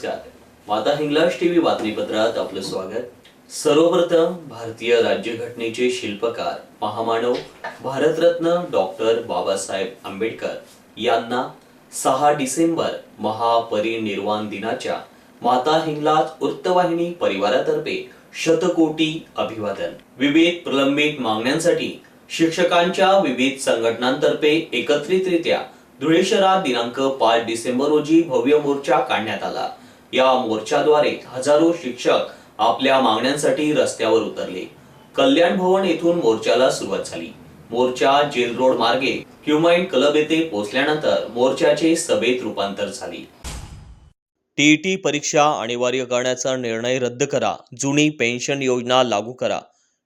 नमस्कार. माता हिंगलाज टीव्ही बातमीपत्रात आपलं स्वागत. सर्वप्रथम भारतीय राज्यघटनेचे शिल्पकार महामानव भारतरत्न डॉक्टर बाबासाहेब आंबेडकर यांना 6 डिसेंबर महापरिनिर्वाण दिनाच्या माता हिंगलाज वृत्तवाहिनी परिवारातर्फे शतकोटी अभिवादन. विविध प्रलंबित मागण्यांसाठी शिक्षकांच्या विविध संघटनांतर्फे एकत्रितरित्या धुळे शहरात दिनांक 5 डिसेंबर रोजी भव्य मोर्चा काढण्यात आला. या मोर्चाद्वारे हजारो शिक्षक आपल्या मागण्यांसाठी रस्त्यावर उतरले. कल्याण भवन येथून मोर्चाला सुरुवात झाली. मोर्चा जेल रोड मार्गे ह्युमाइन क्लब येथे पोहोचल्यानंतर मोर्चाचे सभेत रूपांतर झाले. टीईटी परीक्षा अनिवार्य करण्याचा निर्णय रद्द करा. जुनी पेन्शन योजना लागू करा.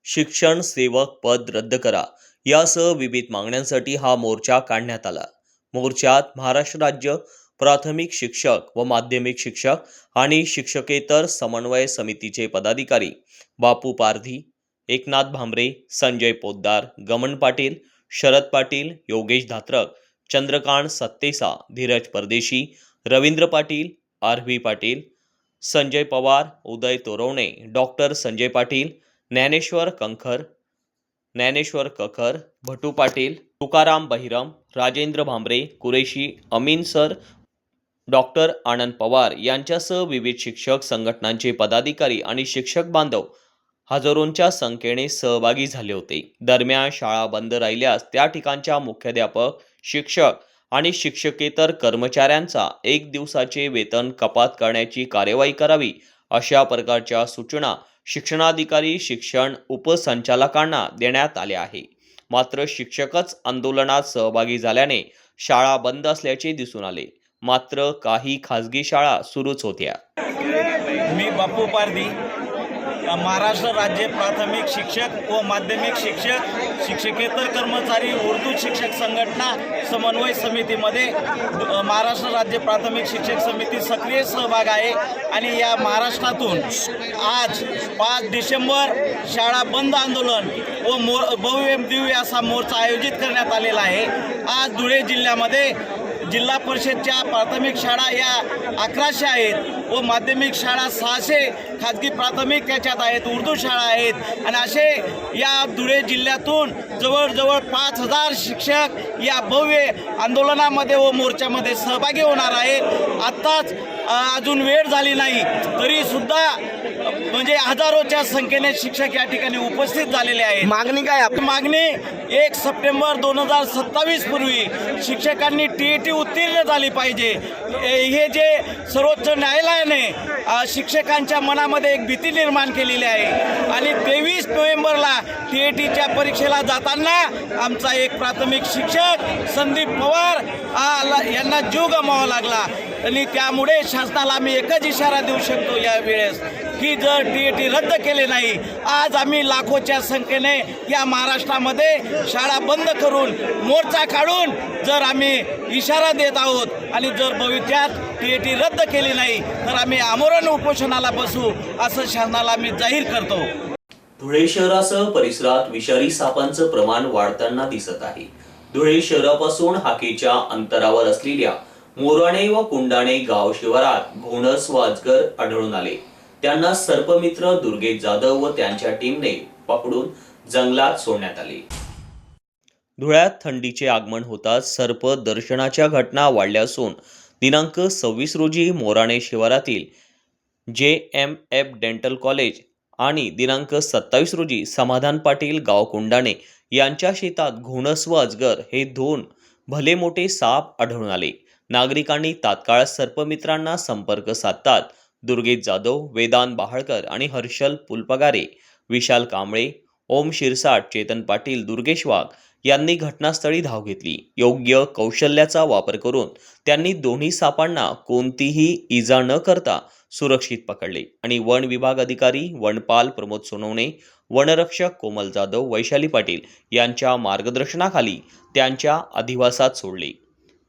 शिक्षण सेवक पद रद्द करा. यासह विविध मागण्यांसाठी हा मोर्चा काढण्यात आला. मोर्चात महाराष्ट्र राज्य प्राथमिक शिक्षक व माध्यमिक शिक्षक आणि शिक्षकेतर समन्वय समितीचे पदाधिकारी बापू पारधी, एकनाथ भांबरे, संजय पोद्दार, गमन Patil, Sharad Patil, Yogesh Dhatrak, Chandrakant Sattesa, Dheeraj Pardeshi, Ravindra Patil, R V. Patil, Sanjay Pawar, Uday Torwane, doctor Sanjay Patil, Dnyaneshwar Kakhar, Bhatu Patil, Tukaram Bahiram, Rajendra Bhambare, Qureshi, Amin sir, doctor Anand Pawar यांच्यासह विविध शिक्षक संघटनांचे पदाधिकारी आणि शिक्षक बांधव हजारोंच्या संख्येने सहभागी झाले होते. दरम्यान शाळा बंद राहिल्यास त्या ठिकाणच्या मुख्याध्यापक, शिक्षक आणि शिक्षकेतर कर्मचाऱ्यांचा 1 दिवसाचे वेतन कपात करण्याची कार्यवाही करावी अशा प्रकारच्या सूचना शिक्षणाधिकारी शिक्षण उपसंचालकांना देण्यात आल्या आहे. मात्र शिक्षकच आंदोलनात सहभागी झाल्याने शाळा बंद असल्याचे दिसून आले. मात्र काही खासगी शाळा सुरूच होत्या. मी बापू पारधी, महाराष्ट्र राज्य प्राथमिक शिक्षक व माध्यमिक शिक्षक शिक्षकेतर कर्मचारी उर्दू शिक्षक संघटना समन्वय समितीमध्ये महाराष्ट्र राज्य प्राथमिक शिक्षक समिती सक्रिय सहभाग आहे. आणि या महाराष्ट्रातून आज 5 डिसेंबर शाळा बंद आंदोलन व भव्य दिव्य असा मोर्चा आयोजित करण्यात आलेला आहे. आज धुळे जिल्ह्यामध्ये जिल्हा परिषदच्या प्राथमिक शाळा या 1100 आहेत व माध्यमिक शाळा 600 खाजगी प्राथमिक त्याच्यात आहेत, उर्दू शाळा आहेत. आणि असे या धुळे जिल्ह्यातून जवळजवळ 5000 शिक्षक या भव्य आंदोलनामध्ये व मोर्चामध्ये सहभागी होणार आहेत. आत्ताच अजून वेळ झाली नाही तरीसुद्धा म्हणजे हजारोच्या संख्येने शिक्षक या ठिकाणी उपस्थित झालेले आहेत. मागणी काय आपली? मागणी 1 सप्टेंबर 2027 पूर्वी शिक्षकांनी टीईटी उत्तीर्ण झाली पाहिजे. हे जे सर्वोच्च न्यायालयाने शिक्षकांच्या मनामध्ये एक भीती निर्माण केलेली आहे. आणि 23 नोव्हेंबरला टीईटीच्या परीक्षेला जाताना आमचा एक प्राथमिक शिक्षक संदीप पवार यांना जीव गमवावा लागला. आणि त्यामुळे शासनाला आम्ही एकच इशारा देऊ शकतो या वेळेस की जर टीईटी रद्द केले नाही, आज आम्ही लाखोच्या संख्येने या महाराष्ट्रामध्ये शाळा बंद करून मोर्चा काढून जर आम्ही इशारा देत आहोत. आणि जर भविष्यात टीईटी रद्द केली नाही तर आम्ही आमरण उपोषणाला बसू असं शासनाला आम्ही जाहीर करतो. धुळे शहरासह परिसरात विषारी सापांचं प्रमाण वाढताना दिसत आहे. धुळे शहरापासून हाकेच्या अंतरावर असलेल्या मोराणे व कुंडाणे गाव शिवारात घोणस व अजगर आढळून आले. त्यांना सर्पमित्र दुर्गेश जाधव व त्यांच्या टीमने पकडून जंगलात सोडण्यात आले. धुळ्यात थंडीचे आगमन होताच सर्प दर्शनाच्या घटना वाढल्या असून दिनांक 26 रोजी मोराणे शिवारातील JMF डेंटल कॉलेज आणि दिनांक 27 रोजी समाधान पाटील गाव कुंडाणे यांच्या शेतात घोणस व अजगर हे 2 भले मोठे साप आढळून आले. नागरिकांनी तात्काळ सर्पमित्रांना संपर्क साधतात दुर्गेश जाधव, वेदांत बहाळकर आणि हर्षल पुलपगारे, विशाल कांबळे, ओम शिरसाट, चेतन पाटील, दुर्गेश वाघ यांनी घटनास्थळी धाव घेतली. योग्य कौशल्याचा वापर करून त्यांनी दोन्ही सापांना कोणतीही इजा न करता सुरक्षित पकडले आणि वन विभाग अधिकारी वनपाल प्रमोद सोनवणे, वनरक्षक कोमल जाधव, वैशाली पाटील यांच्या मार्गदर्शनाखाली त्यांच्या अधिवासात सोडले.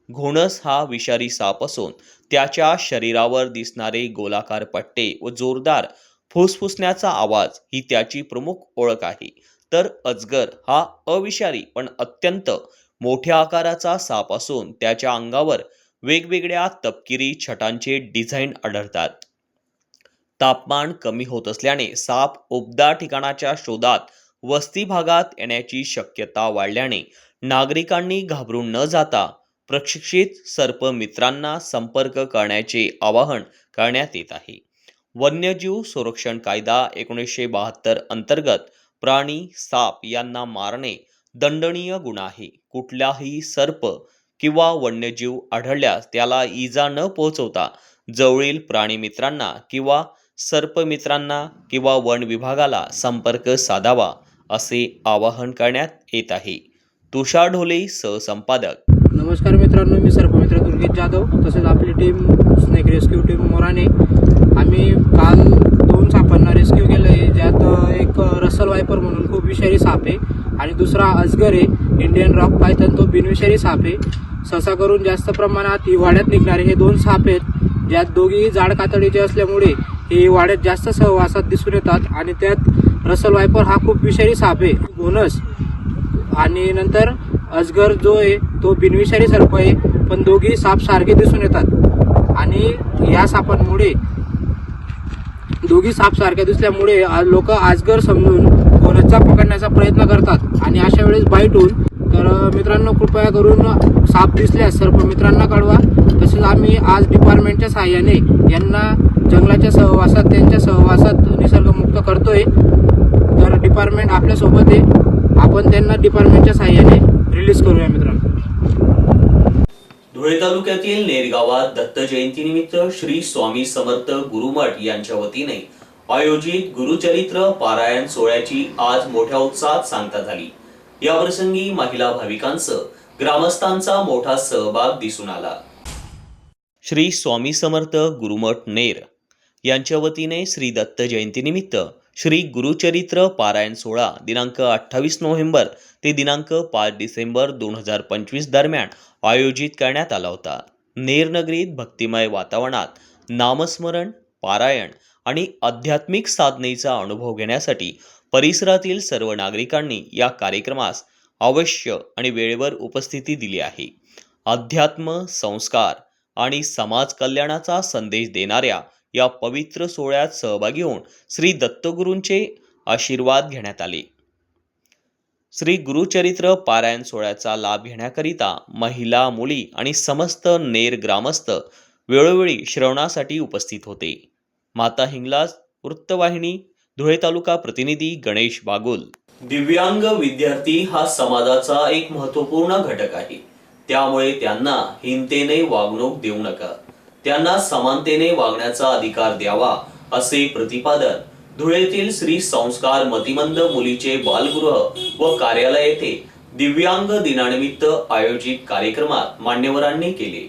घोणस हा विषारी साप असून त्याच्या शरीरावर दिसणारे गोलाकार पट्टे व जोरदार फुसफुसण्याचा आवाज ही त्याची प्रमुख ओळख आहे. तर अजगर हा अविषारी पण अत्यंत मोठ्या आकाराचा साप असून त्याच्या अंगावर वेगवेगळ्या तपकिरी छटांचे डिझाईन आढळतात. तापमान कमी होत असल्याने साप उबदार ठिकाणाच्या शोधात वस्ती भागात येण्याची शक्यता वाढल्याने नागरिकांनी घाबरून न जाता प्रशिक्षित सर्प मित्रांना संपर्क करण्याचे आवाहन करण्यात येत आहे. वन्यजीव संरक्षण कायदा 1972 अंतर्गत प्राणी साप यांना मारणे दंडनीय गुन्हा आहे. कुठलाही सर्प किंवा वन्यजीव आढळल्यास त्याला इजा न पोहोचवता जवळील प्राणी मित्रांना किंवा सर्पमित्रांना किंवा वन विभागाला संपर्क साधावा असे आवाहन करण्यात येत आहे. तुषार ढोले, सहसंपादक. नमस्कार मित्रांनो, मी सर्पमित्र दुर्गेश जाधव तसेच आपली टीम स्नेक रेस्क्यू टीम मोराने आम्ही काल 2 सापांना रेस्क्यू केलं आहे. ज्यात एक रसल वायपर म्हणून खूप विषारी साप आहे आणि दुसरा अजगर आहे, इंडियन रॉक पायथन, तो बिनविषारी साप आहे. सहसा करून जास्त प्रमाणात हिवाळ्यात निघणारे हे 2 साप आहेत, ज्यात दोघेही जाड कातडीचे असल्यामुळे हे हिवाळ्यात जास्त सहवासात दिसून येतात आणि त्यात रसल वायपर हा खूप विषारी साप आहे, घोणस. आणि नंतर अजगर जो आहे तो बिनविषारी सर्प आहे, पण दोघी साप सारखे दिसून येतात आणि या सापांमुळे दोघी साप सारखे दिसल्यामुळे लोक अजगर समजून घोणसचा पकडण्याचा प्रयत्न करतात आणि अशा वेळेस बाईट होऊन. तर मित्रांनो, कृपया करून साप दिसल्यास सर्प मित्रांना कळवा. तसेच आम्ही आज डिपार्टमेंटच्या सहाय्याने यांना जंगलाच्या सहवासात, त्यांच्या सहवासात निसर्गमुक्त करतोय. तर डिपार्टमेंट आपल्यासोबत आहे, आपण त्यांना डिपार्टमेंटच्या सहाय्याने रिलीज करूया मित्रांनो. धुळे तालुक्यातील नेर गावात दत्त जयंतीनिमित्त श्री स्वामी समर्थ गुरुमठ यांच्या वतीने आयोजित गुरुचरित्र पारायण सोहळ्याची आज मोठ्या उत्साहात सांगता झाली. या प्रसंगी महिला भाविकांसह ग्रामस्थांचा मोठा सहभाग दिसून आला. श्री स्वामी समर्थ गुरुमठ नेर यांच्या वतीने श्री दत्त जयंतीनिमित्त श्री गुरुचरित्र पारायण सोहळा दिनांक 28 नोव्हेंबर ते दिनांक 5 डिसेंबर 2025 दरम्यान आयोजित करण्यात आला होता. नेर नगरीत भक्तिमय वातावरणात नामस्मरण, पारायण आणि आध्यात्मिक साधनेचा अनुभव घेण्यासाठी परिसरातील सर्व नागरिकांनी या कार्यक्रमास अवश्य आणि वेळेवर उपस्थिती दिली आहे. अध्यात्म, संस्कार आणि समाज कल्याणाचा संदेश देणाऱ्या या पवित्र सोहळ्यात सहभागी होऊन श्री दत्तगुरूंचे आशीर्वाद घेण्यात आले. श्री गुरुचरित्र पारायण सोहळ्याचा लाभ घेण्याकरिता महिला, मुली आणि समस्त नेर ग्रामस्थ वेळोवेळी श्रवणासाठी उपस्थित होते. माता हिंगलाज वृत्तवाहिनी धुळे तालुका प्रतिनिधी गणेश बागुल. दिव्यांग विद्यार्थी हा समाजाचा एक महत्त्वपूर्ण घटक आहे. त्यामुळे त्यांना हिंतेने वागणूक देऊ नका, त्यांना समानतेने वागण्याचा अधिकार द्यावा असे प्रतिपादन धुळेतील श्री संस्कार मतिमंद मुलीचे बालगृह व कार्यालय येथे दिव्यांग दिनानिमित्त आयोजित कार्यक्रमात मान्यवरांनी केले.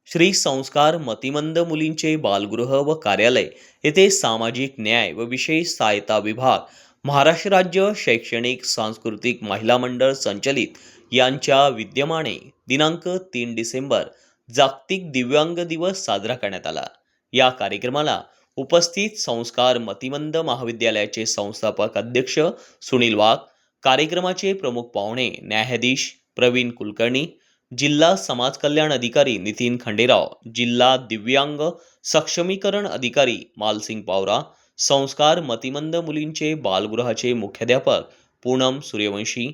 श्री संस्कार मतिमंद मुलींचे बालगृह व कार्यालय येथे सामाजिक न्याय व विशेष सहायता विभाग, महाराष्ट्र राज्य शैक्षणिक सांस्कृतिक महिला मंडळ संचलित यांच्या विद्यमाने दिनांक 3 डिसेंबर जागतिक दिव्यांग दिवस साजरा करण्यात आला. या कार्यक्रमाला उपस्थित संस्कार मतिमंद महाविद्यालयाचे संस्थापक अध्यक्ष सुनील वाघ, कार्यक्रमाचे प्रमुख पाहुणे न्यायाधीश प्रवीण कुलकर्णी, जिल्हा समाज कल्याण अधिकारी नितीन खंडेराव, जिल्हा दिव्यांग सक्षमीकरण अधिकारी मालसिंग पावरा, संस्कार मतिमंद मुलींचे बालगृहाचे मुख्याध्यापक पूनम सूर्यवंशी,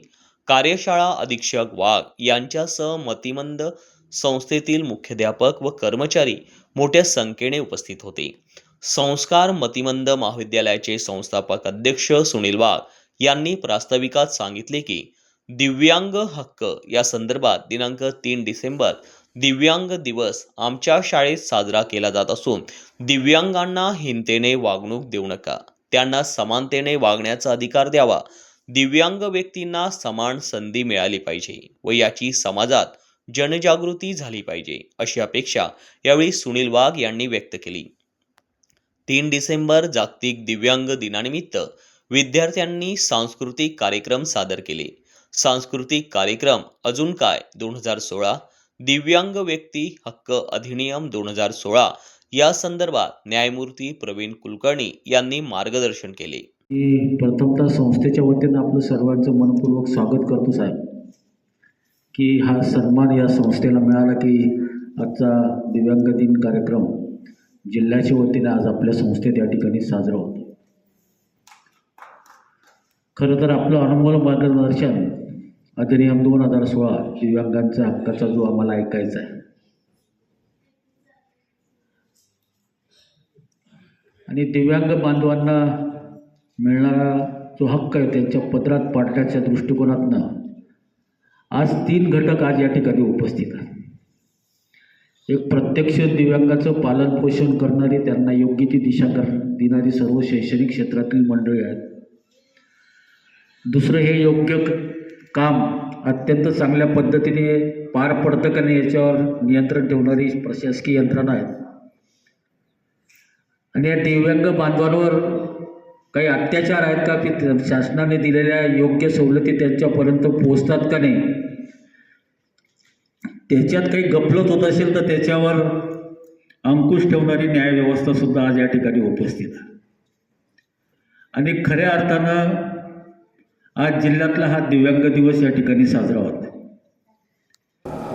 कार्यशाळा अधीक्षक वाघ यांच्यासह मतिमंद संस्थेतील मुख्याध्यापक व कर्मचारी मोठ्या संख्येने उपस्थित होते. संस्कार मतिमंद महाविद्यालयाचे संस्थापक अध्यक्ष सुनील वाघ यांनी प्रास्ताविकात सांगितले की दिव्यांग हक्क या संदर्भात दिनांक 3 डिसेंबर दिव्यांग दिवस आमच्या शाळेत साजरा केला जात असून दिव्यांगांना हिंतेने वागणूक देऊ नका, त्यांना समानतेने वागण्याचा अधिकार द्यावा, दिव्यांग व्यक्तींना समान संधी मिळाली पाहिजे व याची समाजात जनजागृती झाली पाहिजे अशी अपेक्षा यावेळी सुनील वाघ यांनी व्यक्त केली. 3 डिसेंबर जागतिक दिव्यांग दिनानिमित्त विद्यार्थ्यांनी सांस्कृतिक कार्यक्रम सादर केले. सांस्कृतिक कार्यक्रम अजून काय 2016, दिव्यांग व्यक्ती हक्क अधिनियम 2016 या संदर्भात न्यायमूर्ती प्रवीण कुलकर्णी यांनी मार्गदर्शन केले. प्रथमतः संस्थेच्या वतीनं आपलं सर्वांचं मनपूर्वक स्वागत करतो साहेब, की हा सन्मान या संस्थेला मिळाला की आजचा दिव्यांग दिन कार्यक्रम जिल्ह्याच्या वतीने आज आपल्या संस्थेत या ठिकाणी साजरा होतो. खरं तर आपलं अनमोल मार्गदर्शन अधिनियम 2016 दिव्यांगांच्या हक्काचा जो आम्हाला ऐकायचा आहे आणि दिव्यांग बांधवांना मिळणारा जो हक्क आहे त्यांच्या पदरात पाडण्याच्या दृष्टिकोनातनं आज 3 घटक आज या ठिकाणी उपस्थित आहेत. एक प्रत्यक्ष दिव्यांगाचं पालन पोषण करणारी, त्यांना योग्य ती दिशा देणारी सर्व शैक्षणिक क्षेत्रातील मंडळी आहेत. दुसरं, हे योग्य काम अत्यंत चांगल्या पद्धतीने पार पडतं का नाही याच्यावर नियंत्रण ठेवणारी प्रशासकीय यंत्रणा आहेत. आणि या दिव्यांग बांधवांवर काही अत्याचार आहेत का, की शासनाने दिलेल्या योग्य सवलती त्यांच्यापर्यंत पोहोचतात का नाही, त्याच्यात काही गफलत होत असेल तर त्याच्यावर अंकुश ठेवणारी न्यायव्यवस्थासुद्धा आज या ठिकाणी उपस्थित आहे. आणि खऱ्या अर्थानं आज जिल्ह्यातला हा दिव्यांग दिवस या ठिकाणी साजरा होत आहे.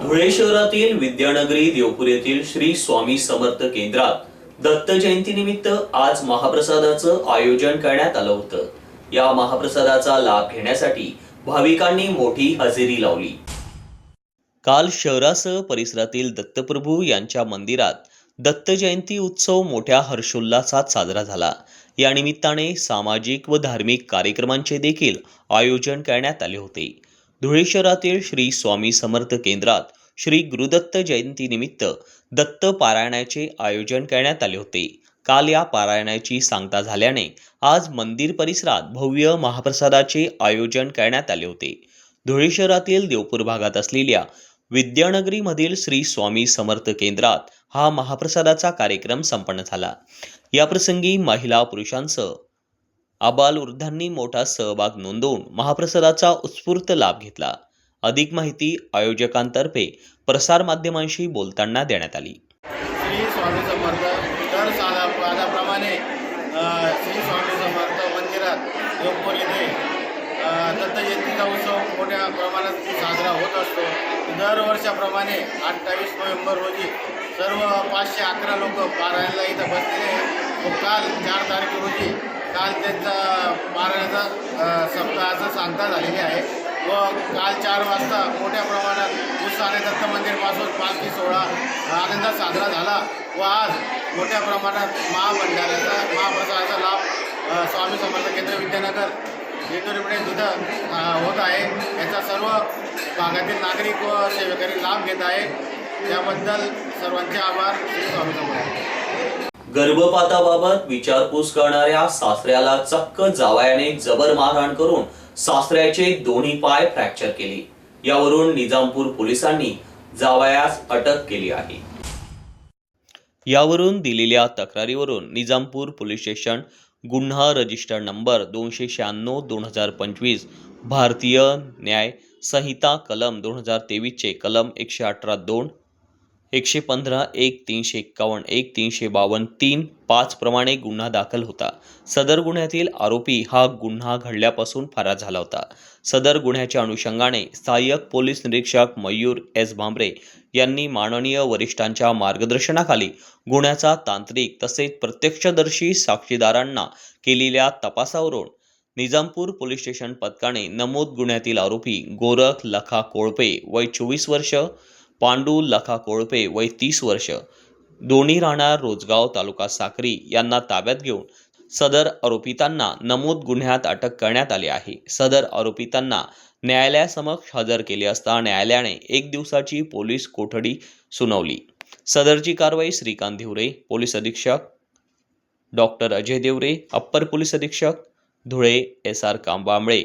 धुळे शहरातील विद्यानगरी देवपूर येथील श्री स्वामी समर्थ केंद्रात दत्त जयंतीनिमित्त आज महाप्रसादाचं आयोजन करण्यात आलं होतं. या महाप्रसादाचा लाभ घेण्यासाठी भाविकांनी मोठी हजेरी लावली. काल शहरासह परिसरातील दत्तप्रभू यांच्या मंदिरात दत्त जयंती उत्सव मोठ्या हर्षोल्लासात साजरा झाला. या निमित्ताने सामाजिक व धार्मिक कार्यक्रमांचे देखील आयोजन करण्यात आले होते. धुळे शहरातील श्री स्वामी समर्थ केंद्रात श्री गुरुदत्त जयंतीनिमित्त दत्त पारायणाचे आयोजन करण्यात आले होते. काल या पारायणाची सांगता झाल्याने आज मंदिर परिसरात भव्य महाप्रसादाचे आयोजन करण्यात आले होते. धुळे शहरातील देवपूर भागात असलेल्या विद्यानगरीमधील श्री स्वामी समर्थ केंद्रात हा महाप्रसादाचा कार्यक्रम संपन्न झाला. याप्रसंगी महिला पुरुषांसह आबालवृद्धांनी मोठा सहभाग नोंदवून महाप्रसादाचा उत्स्फूर्त लाभ घेतला. अधिक माहिती आयोजकांतर्फे प्रसारमाध्यमांशी बोलताना देण्यात आली. श्री स्वामी समर्थ दर सालाप्रमाणे श्री स्वामी समर्थ मंदिरात देवपूर येथे दत्त जयंतीचा उत्सव मोठ्या प्रमाणात साजरा होत असतो. दरवर्षाप्रमाणे 28 नोव्हेंबर रोजी सर्व 511 लोक पारायणाला इथं बसलेले आहेत. व काल 4 तारीख रोजी त्यांचा पारायणाचा सप्ताहाचं सांगता झालेली आहे. व काल 4 वाजता मोठ्या प्रमाणात उत्साहाने दत्त मंदिरपासून पालखी सोहळा आनंदात साजरा झाला. व आज मोठ्या प्रमाणात महाप्रसादाचा लाभ स्वामी समर्थ केंद्र विद्यानगर जेजुरीमध्ये तिथं होत आहे. याचा सर्व भागातील नागरिक व सेवेकरी लाभ घेत आहे. त्याबद्दल सर्वांचे आभार. श्री स्वामी समर्थ. गर्भपाताबाबत विचारपूस करणाऱ्या सासऱ्याला चक्क जावयाने जबर मारहाण करून सासऱ्याचे दोन्ही पाय फ्रॅक्चर केले. यावरून निजामपूर पोलिसांनी जावयास अटक केली आहे. यावरून दिलेल्या तक्रारीवरून निजामपूर पोलीस स्टेशन गुन्हा रजिस्टर नंबर 296/2025 भारतीय न्याय संहिता कलम 2023 चे कलम 118(2), 115(1), 351(1), 352(3)(5) प्रमाणे गुन्हा दाखल होता. सदर गुन्ह्यातील आरोपी हा गुन्हा घडल्यापासून फरार झाला होता. सदर गुन्ह्याच्या अनुषंगाने सहाय्यक पोलीस निरीक्षक मयूर एस भांबरे यांनी माननीय वरिष्ठांच्या मार्गदर्शनाखाली गुन्ह्याचा तांत्रिक तसेच प्रत्यक्षदर्शी साक्षीदारांना केलेल्या तपासावरून निजामपूर पोलीस स्टेशन पथकाने नमूद गुन्ह्यातील आरोपी गोरख लखा कोळपे वय 24 वर्ष, पांडू लखा कोळपे वय 30 वर्ष, दोन्ही राहणार रोजगाव तालुका साक्री यांना ताब्यात घेऊन सदर आरोपितांना नमूद गुन्ह्यात अटक करण्यात आली आहे. सदर आरोपितांना न्यायालयासमक्ष हजर केले असता न्यायालयाने 1 दिवसाची पोलीस कोठडी सुनावली. सदरची कारवाई श्रीकांत धिवरे, पोलीस अधीक्षक doctor Ajay Deore, upper police अधीक्षक धुळे SR कांबांबळे,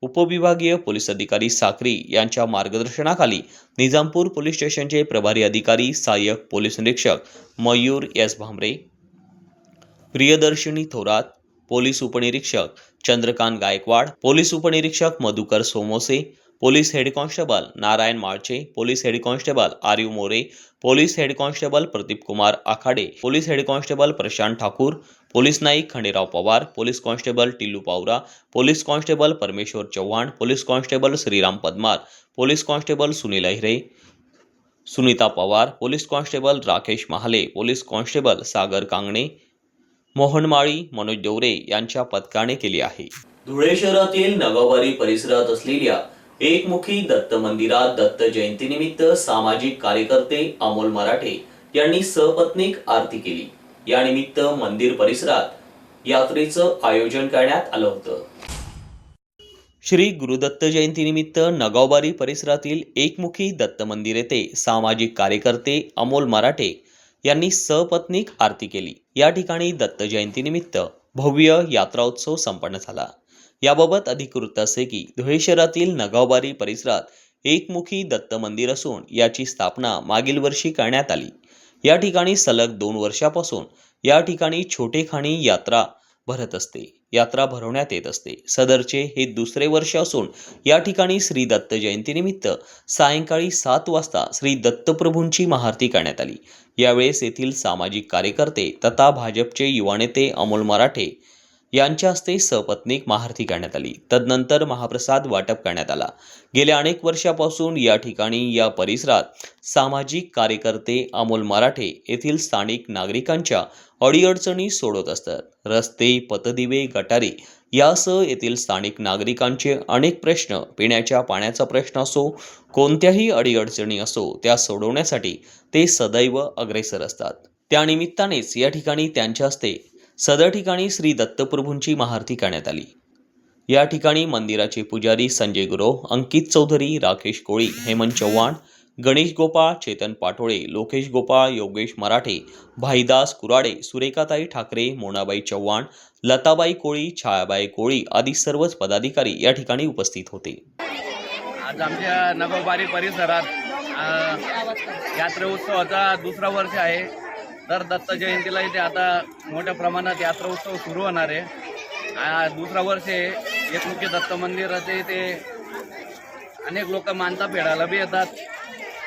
उपविभागीय पोलीस अधिकारी साक्री यांच्या मार्गदर्शनाखाली निजामपूर पोलीस स्टेशनचे प्रभारी अधिकारी सहाय्यक पोलीस निरीक्षक मयूर एस भांबरे, प्रियदर्शिनी थोरात, पोलीस उपनिरीक्षक चंद्रकांत गायकवाड, पोलीस उपनिरीक्षक Madhukar Somose, police head constable Narayan Malche, police head constable Ariv More, police head constable Pradeep Kumar Akhade, police head constable Prashant Thakur, police नाईक Khanderao Pawar, police constable Tillu Pawara, police constable Parmeshwar Chavan, police constable Shriram Padmar, police constable Sunil Ahire, Sunita Pawar, police constable Rakesh Mahale, police constable Sagar Kangane, Mohan माळी, मनोज देवरे यांच्या पथकाने केली आहे. धुळे शहरातील नगावारी परिसरात असलेल्या एकमुखी दत्त मंदिरात दत्त जयंतीनिमित्त सामाजिक कार्यकर्ते अमोल मराठे यांनी सपत्नीक आरती केली. या निमित्त मंदिर परिसरात यात्रेचं आयोजन करण्यात आलं होतं. श्री गुरुदत्त जयंतीनिमित्त नगावबारी परिसरातील एकमुखी दत्त मंदिर येथे सामाजिक कार्यकर्ते अमोल मराठे यांनी सपत्नीक आरती केली. या ठिकाणी दत्त जयंतीनिमित्त भव्य यात्रा उत्सव संपन्न झाला. याबाबत अधिक वृत्त असे की धुळे शहरातील नगावबारी परिसरात एकमुखी दत्त मंदिर असून याची स्थापना मागील वर्षी करण्यात आली. या ठिकाणी सलग 2 वर्षापासून या ठिकाणी छोटेखानी यात्रा भरत असते. यात्रा भरवण्यात येत असते. सदरचे हे दुसरे वर्ष असून या ठिकाणी श्री दत्त जयंतीनिमित्त सायंकाळी 7 वाजता श्री दत्तप्रभूंची महाआरती करण्यात आली. यावेळेस येथील सामाजिक कार्यकर्ते तथा भाजपचे युवा नेते अमोल मराठे यांच्या हस्ते सपत्नीक महाआरती करण्यात आली. तदनंतर महाप्रसाद वाटप करण्यात आला. गेल्या अनेक वर्षापासून या ठिकाणी या परिसरात सामाजिक कार्यकर्ते अमोल मराठे येथील स्थानिक नागरिकांच्या अडीअडचणी सोडवत असतात. रस्ते, पथदिवे, गटारी यासह येथील स्थानिक नागरिकांचे अनेक प्रश्न, पिण्याच्या पाण्याचा प्रश्न असो, कोणत्याही अडीअडचणी असो, त्या सोडवण्यासाठी ते सदैव अग्रेसर असतात. त्यानिमित्तानेच या ठिकाणी त्यांच्या हस्ते सदर ठिकाणी श्री दत्तप्रभूंची महाआरती करण्यात आली. या ठिकाणी मंदिराचे पुजारी संजय गुरव, अंकित चौधरी, राकेश कोळी, हेमंत चव्हाण, गणेश गोपाळ, चेतन पाटोळे, लोकेश गोपाळ, योगेश मराठे, भाईदास कुराडे, सुरेखाताई ठाकरे, मोनाबाई चव्हाण, लताबाई कोळी, छायाबाई कोळी आदी सर्वच पदाधिकारी या ठिकाणी उपस्थित होते. आज आमच्या नगावबारी परिसरात यात्रा उत्सवाचा दुसरा वर्ष आहे. तर दत्त जयंतीला इथे आता मोठ्या प्रमाणात यात्रा उत्सव सुरू होणार आहे. दुसरा वर्ष आहे. एकमुखी दत्त मंदिराचे इथे अनेक लोक मानता फेडायला बी येतात.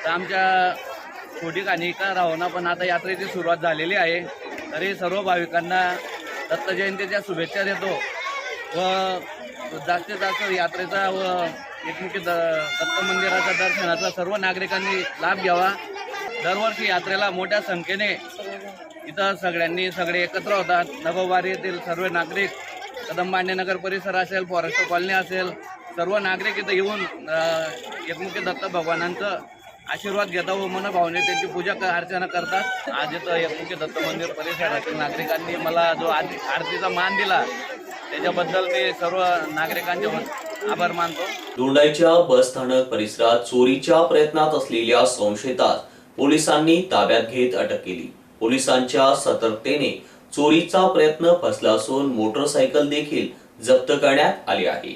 तर आमच्या छोटी खाणी का राहोना पण आता यात्रेची सुरुवात झालेली आहे. तरी सर्व भाविकांना दत्त जयंतीच्या शुभेच्छा देतो व जास्तीत जास्त यात्रेचा व एकमुखी दत्त मंदिराच्या दर्शनाचा सर्व नागरिकांनी लाभ घ्यावा. दरवर्षी यात्रेला मोठ्या संख्येने इथं सगळे एकत्र होतात. नगावबारी येथील सर्व नागरिक, कदमबांडेनगर परिसर असेल, फॉरेस्ट कॉलनी असेल, सर्व नागरिक इथं येऊन एकमुखी दत्त भगवानांचं आशीर्वाद घेतात व मनभावने त्यांची पूजा अर्चना करतात. आज इथं एकमुखी दत्त मंदिर परिसरातील नागरिकांनी मला जो आरतीचा मान दिला त्याच्याबद्दल मी सर्व नागरिकांचे आभार मानतो. दोंडाईच्या बस स्थानक परिसरात चोरीच्या प्रयत्नात असलेल्या संशयितास पोलिसांनी ताब्यात घेत अटक केली. पोलिसांच्या सतर्कतेने चोरीचा प्रयत्न फसला असून मोटरसायकल देखील जप्त करण्यात आली आहे.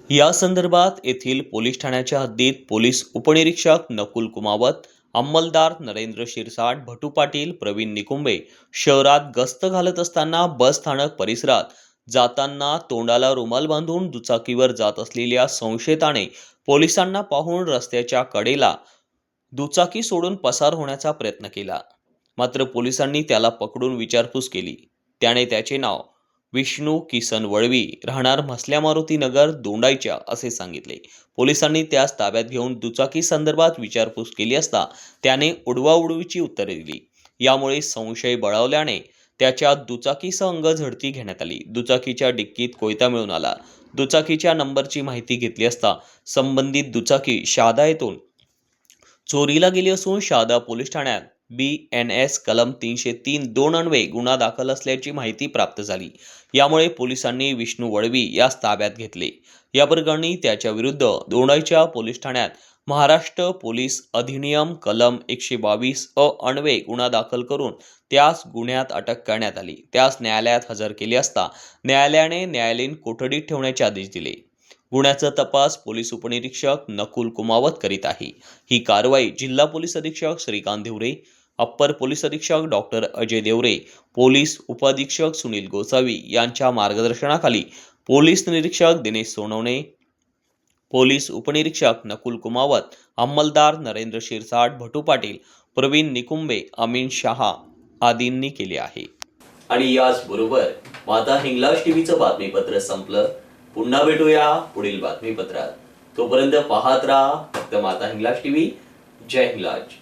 या संदर्भात येथील पोलीस ठाण्याच्या हद्दीत पोलीस उपनिरीक्षक नकुल कुमावत, अंमलदार नरेंद्र शिरसाट, भटू पाटील, प्रवीण निकुंबे शहरात गस्त घालत असताना बस स्थानक परिसरात जाताना तोंडाला रुमाल बांधून दुचाकीवर जात असलेल्या संशयिताने पोलिसांना पाहून रस्त्याच्या कडेला दुचाकी सोडून पसार होण्याचा प्रयत्न केला. मात्र पोलिसांनी त्याला पकडून विचारपूस केली. त्याने त्याचे नाव विष्णू किसन वळवी, राहणार म्हसल्या मारुती नगर, दोंडाईच्या असे सांगितले. पोलिसांनी त्यास ताब्यात घेऊन दुचाकी संदर्भात विचारपूस केली असता त्याने उडवाउडवीची उत्तरे दिली. यामुळे संशय बळावल्याने त्याच्या दुचाकीसह अंगझडती घेण्यात आली. दुचाकीच्या डिक्कीत कोयता मिळून आला. दुचाकीच्या नंबरची माहिती घेतली असता संबंधित दुचाकी शहादा येथून चोरीला गेली असून शहादा पोलीस ठाण्यात BNS कलम 303 अन्वये गुन्हा दाखल असल्याची माहिती प्राप्त झाली. यामुळे पोलिसांनी विष्णू वळवी यास ताब्यात घेतले. या प्रकरणी त्याच्या विरुद्ध दोंडाईच्या पोलीस ठाण्यात महाराष्ट्र पोलीस अधिनियम कलम 122 अन्वये गुन्हा दाखल करून त्यास गुन्ह्यात अटक करण्यात आली. त्यास न्यायालयात हजर केले असता न्यायालयाने न्यायालयीन कोठडीत ठेवण्याचे आदेश दिले. गुन्ह्याचा तपास पोलीस उपनिरीक्षक नकुल कुमावत करीत आहे. ही कारवाई जिल्हा पोलीस अधीक्षक श्रीकांत देवरे, अप्पर पोलीस अधीक्षक डॉक्टर अजय देवरे, पोलीस उपअधीक्षक सुनील गोसावी यांच्या मार्गदर्शनाखाली पोलीस निरीक्षक दिनेश सोनवणे, पोलीस उपनिरीक्षक नकुल कुमावत, अंमलदार नरेंद्र शिरसाट, भटू पाटील, प्रवीण निकुंबे, अमीन शहा आदींनी केले आहे. आणि याचबरोबर माता हिंगलाज टीव्हीचं बातमीपत्र संपलं. पुन्हा भेटूया पुढील बातमीपत्रात. तोपर्यंत पाहत राहा फक्त माता हिंगलाज टीव्ही. जय हिंगलाज.